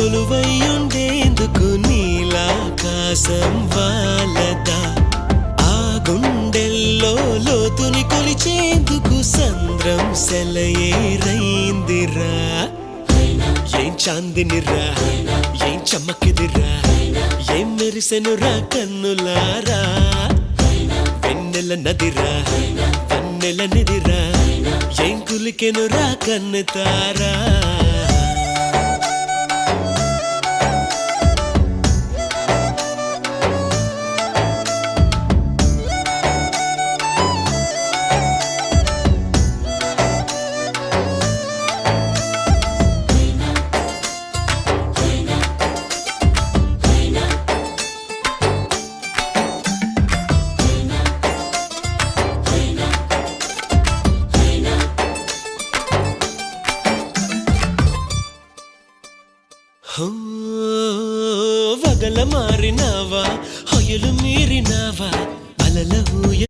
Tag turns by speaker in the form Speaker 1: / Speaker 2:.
Speaker 1: కొలువై ఉండేందుకు నీలాకాశం వాలదా ఆ గుండెల్లో లోతుని కొలిచేందుకు సంద్రం సెలయేరైందిరా ఏం చాందినిరా ఏం చమ్మకిదిరా ఏం మెరిసెనురా కన్నులారా వెన్నెల నదిరా వన్నెల నిదిరా ఏం కులికెనురా కన్ను తారా వగల మారినావా హొయలు మీరినావా అలల